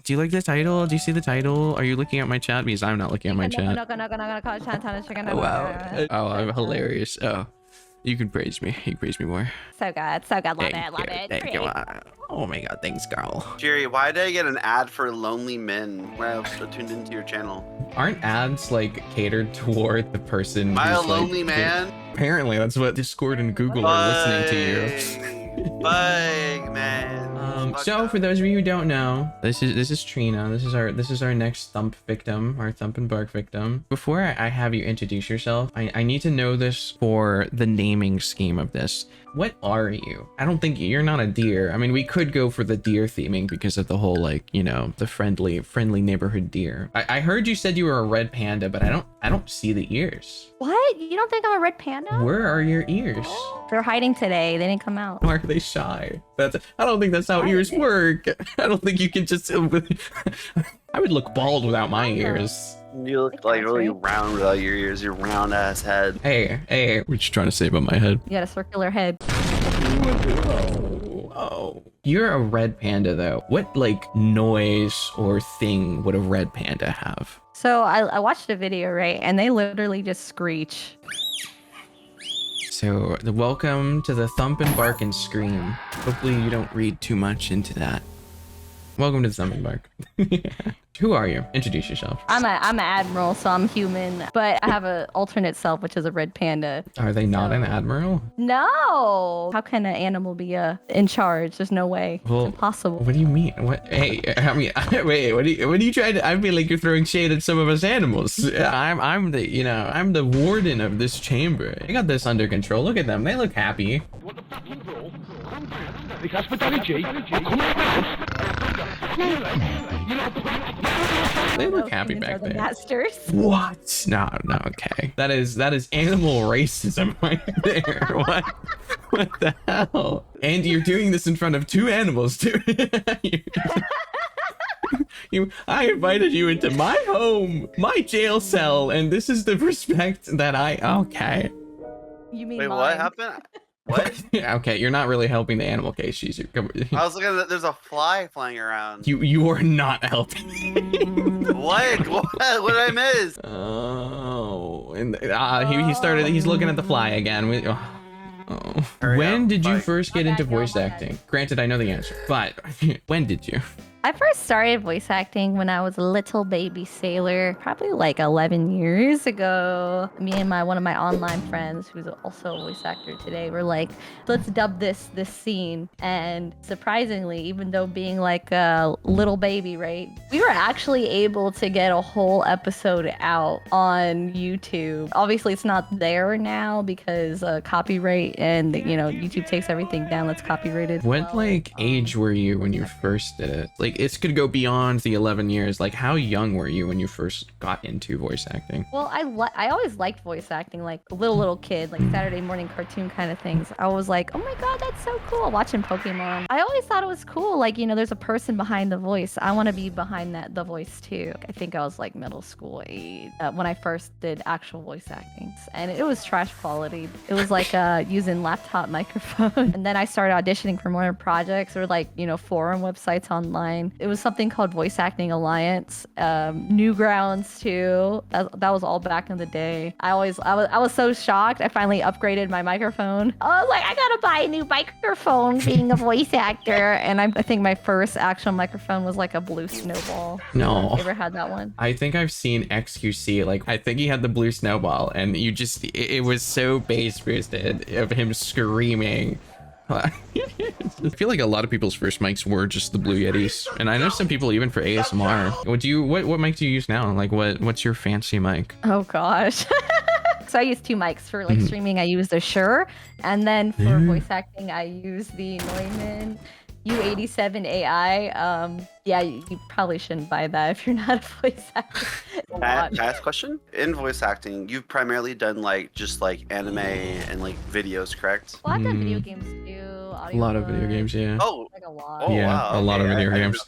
Do you like the title? Do you see the title? Are you looking at my chat? Because I'm not looking at my chat. Oh, wow. Oh, I'm hilarious. Oh, you can praise me. You can praise me more. So good. So good. Love Thank it. Love you, it. thank you. Great. Oh my god, thanks, girl. Jerry, why did I get an ad for lonely men when I was tuned into your channel? Aren't ads like catered toward the person? Am I a who's, lonely like, man? Apparently, that's what Discord and Google are listening to you. Big man. So for those of you who don't know, this is Trina. This is our next Thump victim, our Thump and Bark victim. Before I have you introduce yourself, I need to know this for the naming scheme of this. What are you? I don't think you're not a deer. I mean, we could go for the deer theming because of the whole, like, you know, the friendly neighborhood deer. I heard you said you were a red panda, but I don't see the ears. What? You don't think I'm a red panda? Where are your ears? They're hiding today. They didn't come out. Why are they shy? I don't think that's how ears work. I don't think you can just. I would look bald without my ears. You look like really round without your ears, your round ass head. Hey, what you trying to say about my head? You got a circular head. Oh. You're a red panda though. What like noise or thing would a red panda have? So I watched a video, right? And they literally just screech. So welcome to the Thump and Bark and Scream. Hopefully you don't read too much into that. Welcome to the Thump and Bark. Who are you? Introduce yourself. I'm an admiral, so I'm human, but I have an alternate self, which is a red panda. Are they not an admiral? No. How can an animal be in charge? There's no way. Well, it's impossible. What do you mean? What? Hey, I mean, wait. What are you trying to? I feel like you're throwing shade at some of us animals. I'm the warden of this chamber. I got this under control. Look at them. They look happy. They look happy back there. Masters. What? No, okay. That is animal racism right there. What the hell? And you're doing this in front of two animals too. I invited you into my home, my jail cell, and this is the respect that okay. You mean wait, mine. what happened? What? Okay, you're not really helping the animal case. I was looking at there's a fly flying around. You are not helping. What? What did I miss? Oh, and he's looking at the fly again. When did you first get into voice acting? Granted, I know the answer, but when did you? I first started voice acting when I was a little baby sailor, probably like 11 years ago. Me and one of my online friends, who's also a voice actor today, were like, let's dub this scene. And surprisingly, even though being like a little baby, right, we were actually able to get a whole episode out on YouTube. Obviously, it's not there now because copyright and, you know, YouTube takes everything down that's copyrighted. What like age were you when you first did it? Like, it could go beyond the 11 years. Like, how young were you when you first got into voice acting? Well, I always liked voice acting, like a little kid, like Saturday morning cartoon kind of things. I was like, oh my god, that's so cool. Watching Pokemon. I always thought it was cool. Like, you know, there's a person behind the voice. I want to be behind the voice too. I think I was like middle school age when I first did actual voice acting, and it was trash quality. It was like using laptop microphone. And then I started auditioning for more projects or like, you know, forum websites online. It was something called Voice Acting Alliance, Newgrounds too. That was all back in the day. I was so shocked. I finally upgraded my microphone. I was like, I gotta buy a new microphone being a voice actor. And I think my first actual microphone was like a blue snowball. No. You ever had that one? I think I've seen XQC. Like, I think he had the blue snowball, and it was so bass boosted of him screaming. I feel like a lot of people's first mics were just the Blue Yetis, and I know some people even for ASMR. What mic do you use now? Like, what's your fancy mic? Oh gosh. So I use two mics for like streaming. I use the Shure, and then for voice acting, I use the Neumann U87 AI. Yeah, you probably shouldn't buy that if you're not a voice actor. Can I ask a question? In voice acting, you've primarily done like just like anime and like videos, correct? Well, I've done video games too. A lot of video games, yeah. Oh, like a lot. Oh, yeah, wow. a lot of video I games.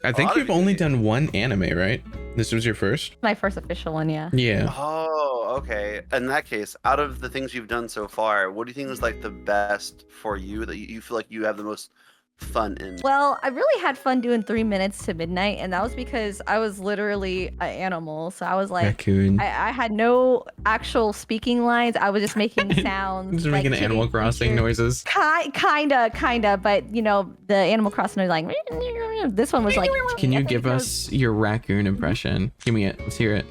I think you've only done one anime, right? This was your first? My first official one, yeah. Yeah. Oh, okay. In that case, out of the things you've done so far, what do you think was like the best for you that you feel like you have the most fun in? Well, I really had fun doing 3 minutes to midnight, and that was because I was literally an animal. So I was like, Raccoon. I had no actual speaking lines. I was just making sounds. Just making Animal Crossing noises. Kinda, but you know, the Animal Crossing was like, this one was like. Can you give us your raccoon impression? Give me it. Let's hear it.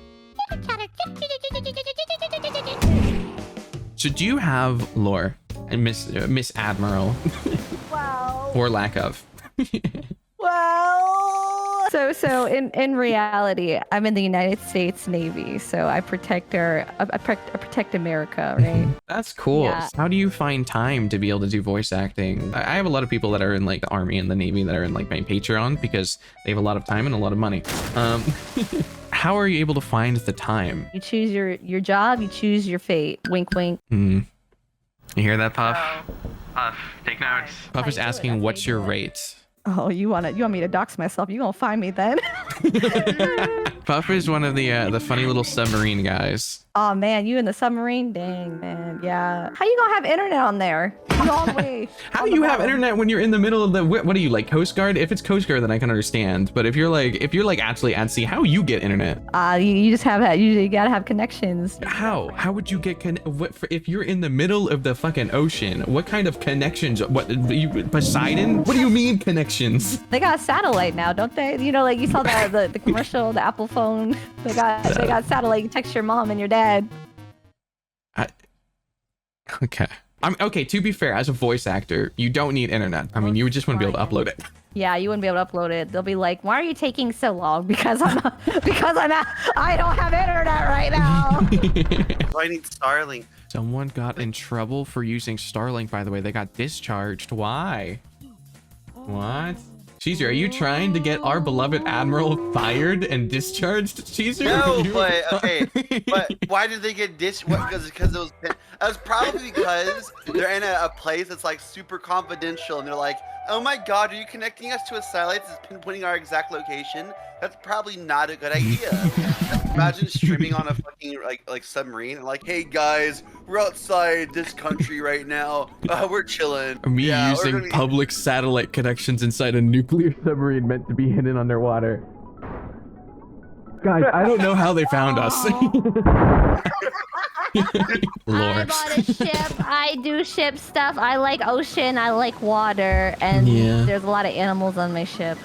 So do you have lore and Miss Admiral? Wow. Or lack of? Well, so in reality, I'm in the United States Navy, so I protect I protect America, right? That's cool. Yeah. How do you find time to be able to do voice acting? I have a lot of people that are in like the Army and the Navy that are in like my Patreon because they have a lot of time and a lot of money. How are you able to find the time? You choose your job, you choose your fate. Wink, wink. You hear that, Puff? Puff, take notes. Puff is asking, what's your rate? Oh, you want me to dox myself? You gonna find me then? Puff is one of the funny little submarine guys. Oh man, you in the submarine? Dang man, yeah. How you gonna have internet on there? You all the way. How do you have internet when you're in the middle of the? What are you like, Coast Guard? If it's Coast Guard, then I can understand. But if you're like actually at sea, how you get internet? You just have that. You gotta have connections. How would you get if you're in the middle of the fucking ocean? What kind of connections? Poseidon? What do you mean connections? They got satellite now, don't they? You know, like you saw the commercial, the Apple phone. They got satellite. You text your mom and your dad. Okay. Okay, to be fair, as a voice actor, you don't need internet. I mean, you would just want to be able to upload it. Yeah, you wouldn't be able to upload it. They'll be like, "Why are you taking so long?" Because I don't have internet right now. I need Starlink. Someone got in trouble for using Starlink, by the way. They got discharged. Why? What? Caesar, are you trying to get our beloved Admiral fired and discharged, Caesar? No, but okay. But why did they get Because it was probably because they're in a place that's like super confidential, and they're like, "Oh my God, are you connecting us to a satellite that's pinpointing our exact location?" That's probably not a good idea. Imagine streaming on a fucking like submarine and like, "Hey guys, we're outside this country right now. We're chilling." Me using public satellite connections inside a nuclear submarine meant to be hidden underwater. Guys, I don't know how they found us. Lore. I'm on a ship. I do ship stuff. I like ocean. I like water. And there's a lot of animals on my ship.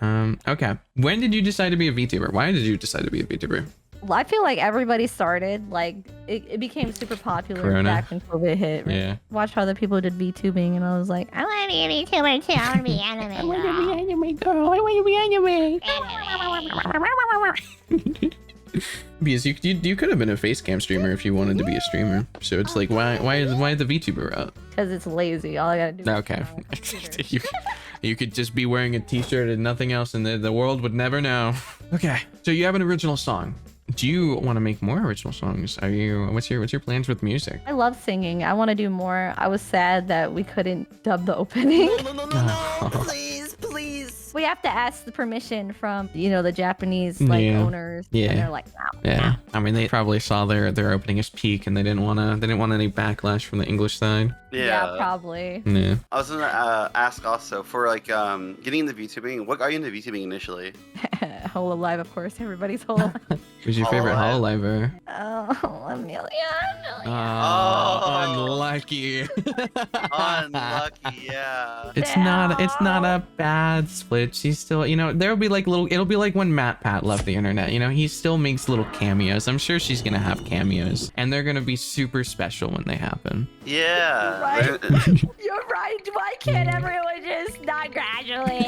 Okay. When did you decide to be a VTuber? Why did you decide to be a VTuber? Well, I feel like everybody started, like, it became super popular back when COVID hit. Right? Yeah. Watched how other people did VTubing, and I was like, I want to be a VTuber too. I want to be anime. I want to be anime girl. I want to be anime. Because you could have been a face cam streamer if you wanted to be a streamer. So it's like, why the VTuber route? Because it's lazy. All I gotta do. Okay. You could just be wearing a t-shirt and nothing else, and the world would never know. Okay. So you have an original song. Do you want to make more original songs? What's your plans with music? I love singing. I want to do more. I was sad that we couldn't dub the opening. No, please. We have to ask the permission from, the Japanese owners. Yeah. And they're like, wow. Yeah. I mean, they probably saw their opening as peak, and they didn't want any backlash from the English side. Yeah, probably. Yeah. I was gonna ask also for like getting into VTubing. What got you into VTubing initially? Hololive, of course. Everybody's Hololive. Who's your favorite Hololiver? Oh, Amelia. Oh, unlucky. Unlucky, yeah. It's not a bad split. She's still, there'll be like it'll be like when MatPat left the internet, he still makes little cameos. I'm sure she's gonna have cameos, and they're gonna be super special when they happen. Yeah. Right. You're right. Why can't everyone just not graduate?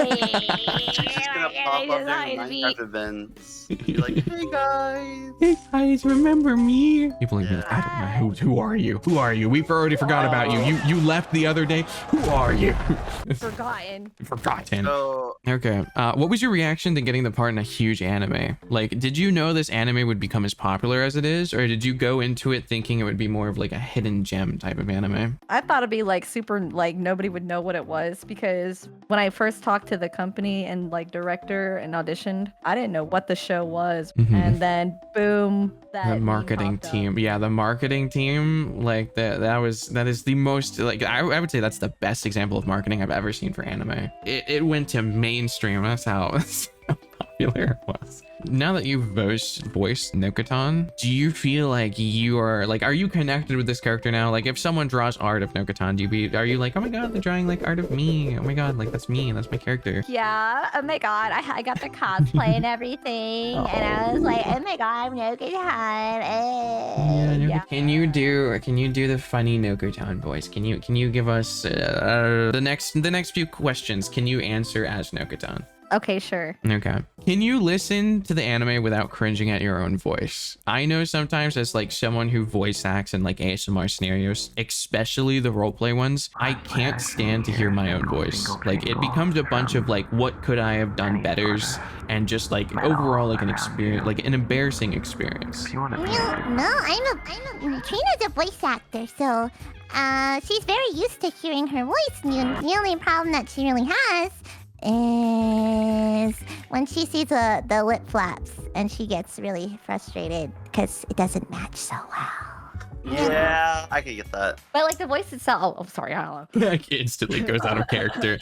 She's just gonna pop up during Minecraft events. Be like, hey guys. Hey guys, remember me? People like, I don't know. Who are you? Who are you? We've already forgot about you. You left the other day. Who are you? Forgotten. Forgotten. So, Okay. Okay. What was your reaction to getting the part in a huge anime? Like, did you know this anime would become as popular as it is, or did you go into it thinking it would be more of like a hidden gem type of anime? I thought it'd be like super, like nobody would know what it was, because when I first talked to the company and like director and auditioned, I didn't know what the show was. And then boom, that The meme marketing popped up. team. Yeah, the marketing team, like that is the most, like, I would say that's the best example of marketing I've ever seen for anime. It went to mainstream. That's how popular it was. Now that you've voiced Nokotan, do you feel like you are like, are you connected with this character now? Like, if someone draws art of Nokotan, are you like, oh my god, they're drawing like art of me, oh my god, like that's me, that's my character? Yeah, oh my god, I got the cosplay and everything, and I was like, oh my god, I'm Nokotan. Yeah. Can you do the funny Nokotan voice? Can you give us the next few questions? Can you answer as Nokotan? Okay, sure. Okay. Can you listen to the anime without cringing at your own voice? I know sometimes as like someone who voice acts in like ASMR scenarios, especially the roleplay ones, I can't stand to hear my own voice. Like, it becomes a bunch of like, what could I have done betters, and just like overall like an experience, like an embarrassing experience. No, I'm Trina's a voice actor, so she's very used to hearing her voice. The only problem that she really has is when she sees the lip flaps and she gets really frustrated because it doesn't match so well. Yeah, I can get that. But like the voice itself, oh, sorry, I don't know. Like, instantly goes out of character.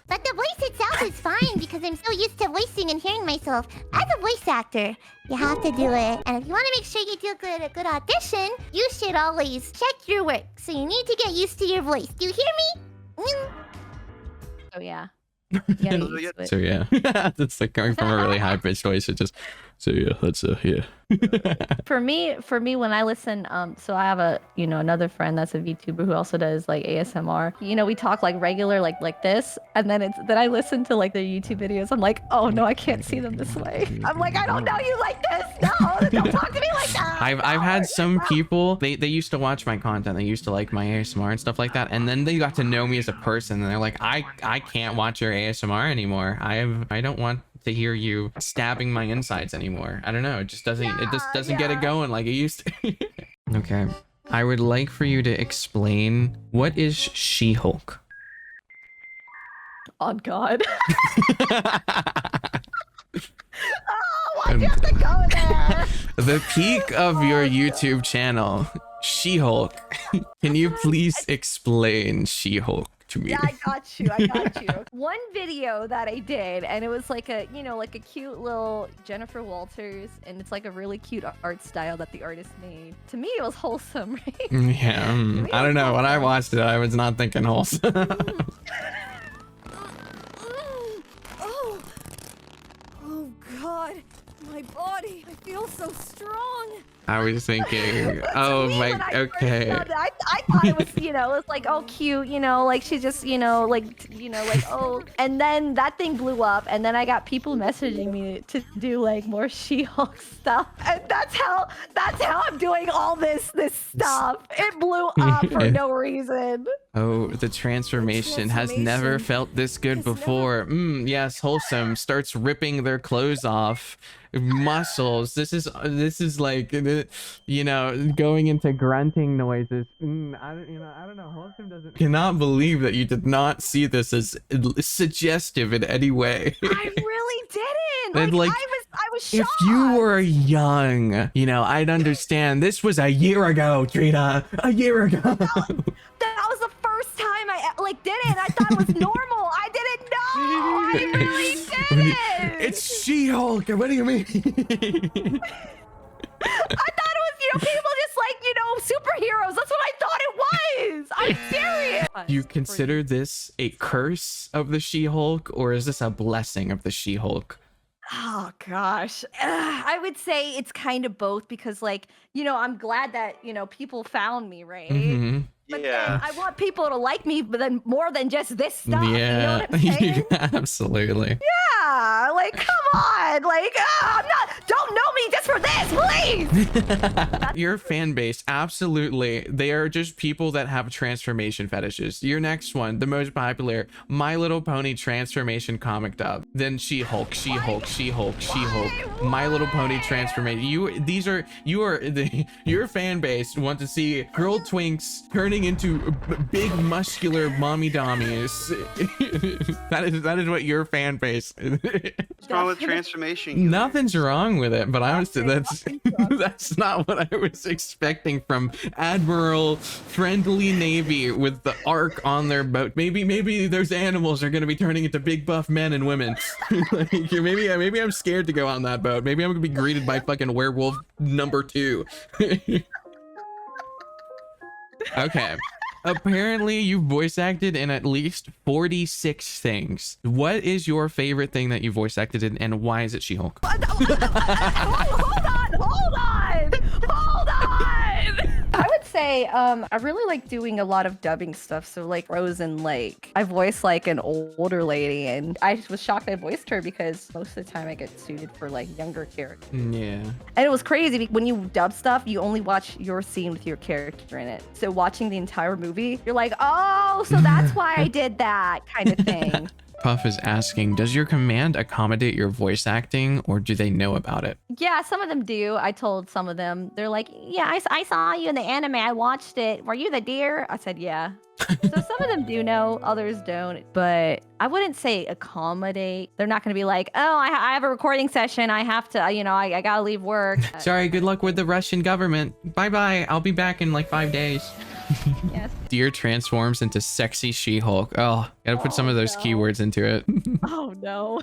But the voice itself is fine because I'm so used to voicing and hearing myself. As a voice actor, you have to do it. And if you want to make sure you do a good audition, you should always check your work. So you need to get used to your voice. Do you hear me? Oh yeah. So yeah, that's like going from a really high pitched voice. It just, so yeah, that's yeah. For me, when I listen, so I have another friend that's a VTuber who also does like ASMR. You know, we talk like regular, like this, and then I listen to like their YouTube videos. I'm like, oh no, I can't see them this way. I'm like, I don't know you like this. No, don't talk to me like that. I've had some people, they used to watch my content, they used to like my ASMR and stuff like that, and then they got to know me as a person, and they're like, I can't watch your ASMR anymore. I don't want to hear you stabbing my insides anymore. I don't know, it just doesn't get it going like it used to. Okay, I would like for you to explain, what is She-Hulk? Oh god. Oh, why'd you have to go there? The peak of your YouTube channel, She-Hulk. Can you please explain She-Hulk to me? Yeah, I got you. One video that I did, and it was like a cute little Jennifer Walters, and it's like a really cute art style that the artist made. To me, it was wholesome, right? Yeah, I don't know. When I watched it, I was not thinking wholesome. Oh God, my body! I feel so strong. I was thinking, oh my, okay. I thought it was, it was like, oh, cute, like she just, like, oh. And then that thing blew up, and then I got people messaging me to do like more She-Hulk stuff, and that's how I'm doing all this stuff. It blew up for no reason. Oh, the transformation has never felt this good before. Yes, wholesome. Starts ripping their clothes off. Muscles. This is like, going into grunting noises. I don't know. Wholesome doesn't. Cannot believe that you did not see this as suggestive in any way. I really didn't. And, like, I was shocked. If you were young, I'd understand. This was a year ago, Trina. A year ago. That was the first time I did it. I thought it was normal. I didn't know. I really didn't. It's She-Hulk. What do you mean? I thought it was, people just superheroes. That's what I thought it was. I'm serious. You consider this a curse of the She-Hulk, or is this a blessing of the She-Hulk? Oh gosh, I would say it's kind of both, because I'm glad that people found me, right? Mm-hmm. But Yeah. then I want people to like me, but then more than just this stuff. Yeah, You know what I'm saying? absolutely. Yeah, come on. god! Like, I'm not. Don't know me just for this, please. Your fan base, absolutely. They are just people that have transformation fetishes. Your next one, the most popular, My Little Pony transformation comic dub. Then She-Hulk, She-Hulk, She-Hulk, She-Hulk. My Little Pony transformation. Your fan base want to see girl twinks turning into big muscular mommy dommies. that is what your fan base. What's wrong with transformation? Nothing's wrong with it, but honestly, that's not what I was expecting from Admiral Friendly Navy with the arc on their boat. Maybe those animals are gonna be turning into big buff men and women. Like, maybe I'm scared to go on that boat. Maybe I'm gonna be greeted by fucking werewolf number 2. Okay. Apparently, you voice acted in at least 46 things. What is your favorite thing that you voice acted in, and why is it She-Hulk? Hold on! I would say I really like doing a lot of dubbing stuff. So like Frozen Lake, I voice like an older lady, and I was shocked I voiced her because most of the time I get suited for like younger characters. Yeah. And it was crazy when you dub stuff, you only watch your scene with your character in it. So watching the entire movie, you're like, oh, so that's why I did that kind of thing. Puff is asking, does your command accommodate your voice acting, or do they know about it? Yeah, some of them do. I told some of them. They're like, yeah, I saw you in the anime. I watched it. Were you the deer? I said, yeah. So some of them do know, others don't. But I wouldn't say accommodate. They're not going to be like, oh, I have a recording session. I have to, I got to leave work. Sorry, good luck with the Russian government. Bye-bye. I'll be back in like 5 days. Yes. Deer transforms into sexy She-Hulk. Oh, gotta put some of those keywords into it. Oh, no.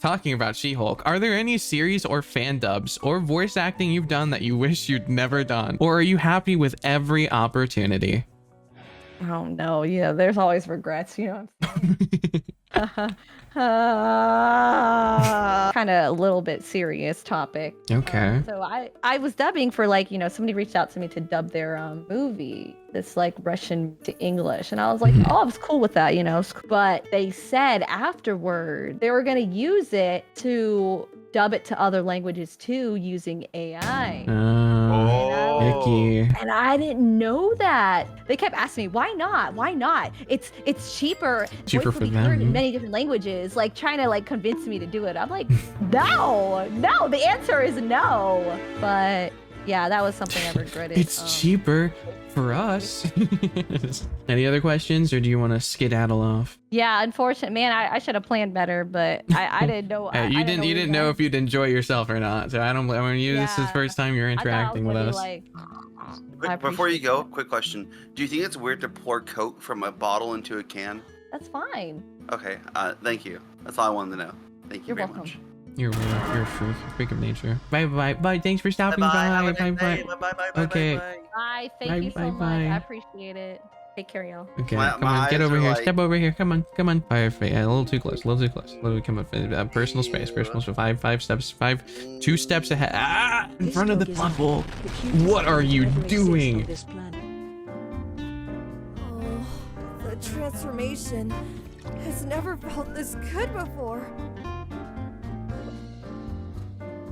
Talking about She-Hulk, are there any series or fan dubs or voice acting you've done that you wish you'd never done? Or are you happy with every opportunity? Oh, no. Yeah, there's always regrets, Kind of a little bit serious topic. Okay. So I was dubbing for like, somebody reached out to me to dub their movie, this like Russian to English. And I was like, oh, I was cool with that, But they said afterward they were going to use it to dub it to other languages too using AI. Icky. And I didn't know that. They kept asking me, why not? Why not? It's cheaper. Cheaper Voice for will be heard in them. many different languages, like trying to like convince me to do it. I'm like, no, the answer is no. But yeah, that was something I regretted. It's cheaper for us. Any other questions, or do you want to skedaddle off? Yeah, unfortunately, man, I should have planned better, but I didn't know. You didn't know if you'd enjoy yourself or not. So I don't blame you. This is the first time you're interacting with us. Before you go, quick question. Do you think it's weird to pour Coke from a bottle into a can? That's fine. Okay, thank you. That's all I wanted to know. Thank you You're very welcome. much. You're a freak of nature. Bye. Thanks for stopping by. Bye. Okay. Bye. Thank you so much. I appreciate it. Take care, y'all. Okay, My come on, get eyes over are here. like- Step over here. Come on. Fire, a little too close. Literally, come on. Personal space. Five steps. 2 steps ahead. Ah! In front of the bubble. What are you doing? Oh, the transformation has never felt this good before.